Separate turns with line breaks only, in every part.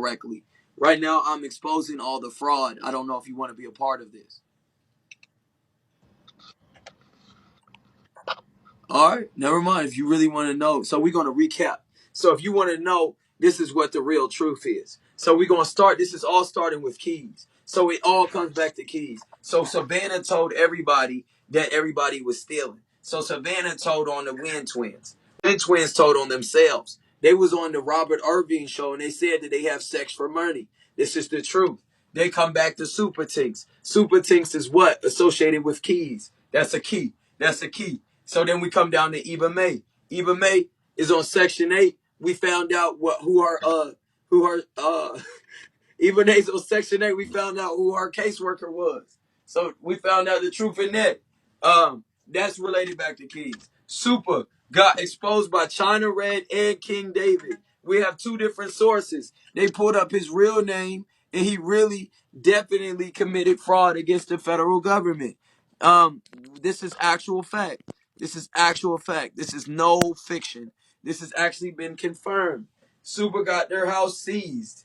correctly. Right now, I'm exposing all the fraud. I don't know if you want to be a part of this. All right, never mind. If you really want to know, so we're going to recap. So if you want to know, this is what the real truth is. So we're going to start. This is all starting with Keys. So it all comes back to Keys. So Savannah told everybody that everybody was stealing. So Savannah told on the Wynn twins. Wynn twins told on themselves. They was on the Robert Irving show and they said that they have sex for money. This is the truth. They come back to Super Tinks. Super Tinks is what? Associated with Keys. That's a key. That's a key. So then we come down to Eva May. Eva May is on Section 8. We found out who her Eva May's on Section 8. We found out who her caseworker was. So we found out the truth in that. That's related back to Keys. Super got exposed by China Red and King David. We have two different sources. They pulled up his real name, and he really definitely committed fraud against the federal government. Um, this is actual fact. This is actual fact. This is no fiction. This has actually been confirmed. Super got their house seized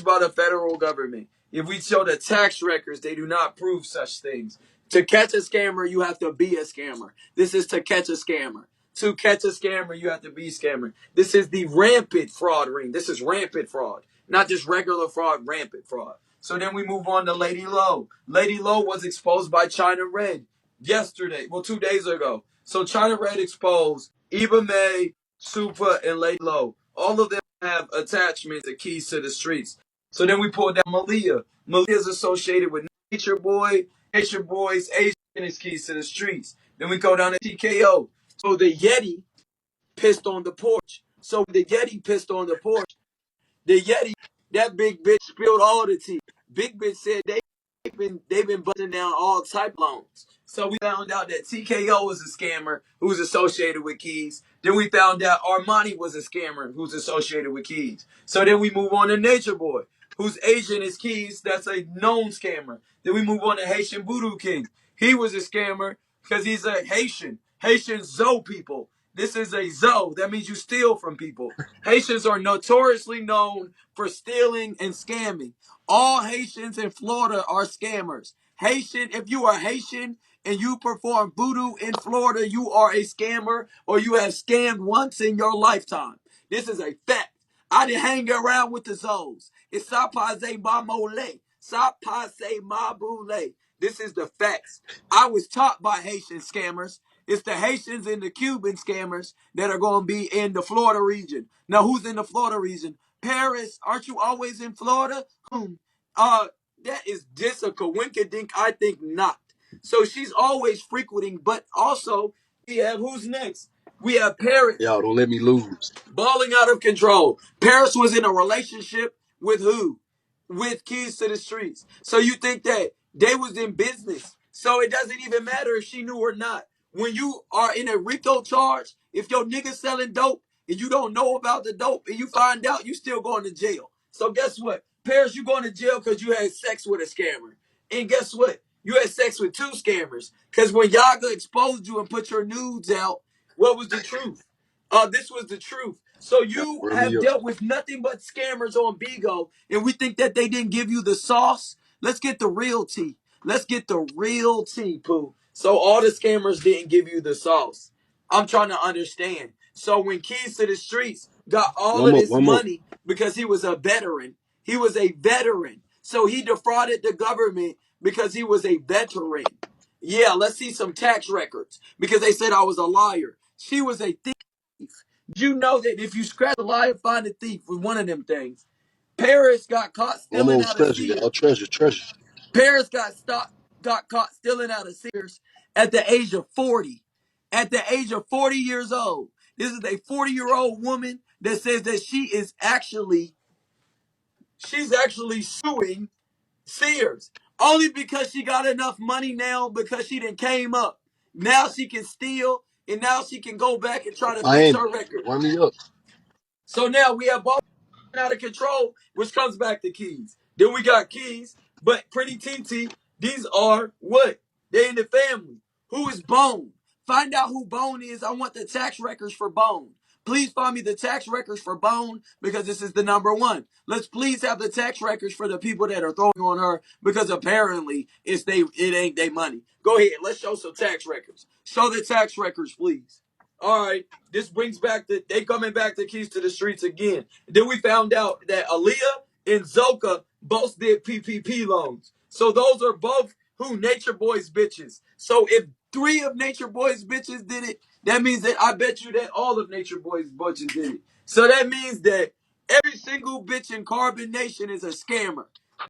by the federal government. If we show the tax records, they do not prove such things. To catch a scammer, you have to be a scammer. This is to catch a scammer. To catch a scammer, you have to be a scammer. This is the rampant fraud ring. This is rampant fraud, not just regular fraud, rampant fraud. So then we move on to Lady Lowe. Lady Lowe was exposed by China Red yesterday, well, 2 days ago. So China Red exposed Eva May, Super, and Lady Lowe. All of them have attachments and keys to the streets. So then we pulled down Malia. Malia is associated with Nature Boy. Nature Boy's agent and his keys to the streets. Then we go down to TKO. So the Yeti pissed on the porch. So the Yeti pissed on the porch. The Yeti, that big bitch spilled all the tea. Big bitch said they've been busting down all type loans. So we found out that TKO was a scammer who's associated with Keys. Then we found out Armani was a scammer who's associated with Keys. So then we move on to Nature Boy, whose agent is Keys. That's a known scammer. Then we move on to Haitian Voodoo King. He was a scammer because he's a Haitian Zoe people. This is a Zoe. That means you steal from people. Haitians are notoriously known for stealing and scamming. All Haitians in Florida are scammers. Haitian, if you are Haitian and you perform voodoo in Florida, you are a scammer or you have scammed once in your lifetime. This is a fact. I didn't hang around with the Zoes. It's sapase ma mole. Sapase ma boule. This is the facts. I was taught by Haitian scammers. It's the Haitians and the Cuban scammers that are going to be in the Florida region. Now, who's in the Florida region? Paris, aren't you always in Florida? That is just a coinkydink. I think not. So she's always frequenting, but also we have who's next? We have Paris.
Y'all don't let me lose.
Balling out of control. Paris was in a relationship with who? With Keys to the Streets. So you think that they was in business. So it doesn't even matter if she knew or not. When you are in a RICO charge, if your nigga selling dope and you don't know about the dope and you find out, you still going to jail. So guess what? Paris, you going to jail because you had sex with a scammer. And guess what? You had sex with two scammers. Because when Yaga exposed you and put your nudes out, what was the truth? This was the truth. So you
Run me
have
up.
dealt with nothing but scammers on Bigo, and we think that they didn't give you the sauce. Let's get the real tea. Let's get the real tea, Pooh. So all the scammers didn't give you the sauce. I'm trying to understand. So when Keys to the Streets got all
One
of
more.
this
One more.
money because he was a veteran, he was a veteran. So he defrauded the government because he was a veteran. Yeah, let's see some tax records because they said I was a liar. She was a thief. Did you know that if you scratch a liar, find a thief with one of them things? Paris got caught stealing
Almost
out of
treasure, y'all.
Sears.
Treasure, treasure.
Paris got caught stealing out of Sears at the age of 40. At the age of 40 years old. This is a 40-year-old woman that says that she's actually suing Sears. Only because she got enough money now because she done came up. Now she can steal and now she can go back and try to fix
Miami.
her record.
Run me up.
So now we have both out of control, which comes back to Keys. Then we got Keys, but Pretty TT, these are what? They in the family. Who is Bone? Find out who Bone is. I want the tax records for Bone. Please find me the tax records for Bone because this is the number one. Let's please have the tax records for the people that are throwing on her because apparently it ain't their money. Go ahead, let's show some tax records. Show the tax records, please. All right, this brings back they coming back to Keys to the Streets again. Then we found out that Aaliyah and Zoka both did PPP loans. So those are both who Nature Boy's bitches. So if 3 of Nature Boy's bitches did it, that means that I bet you that all of Nature Boy's bitches did it. So that means that every single bitch in Carbon Nation is a scammer.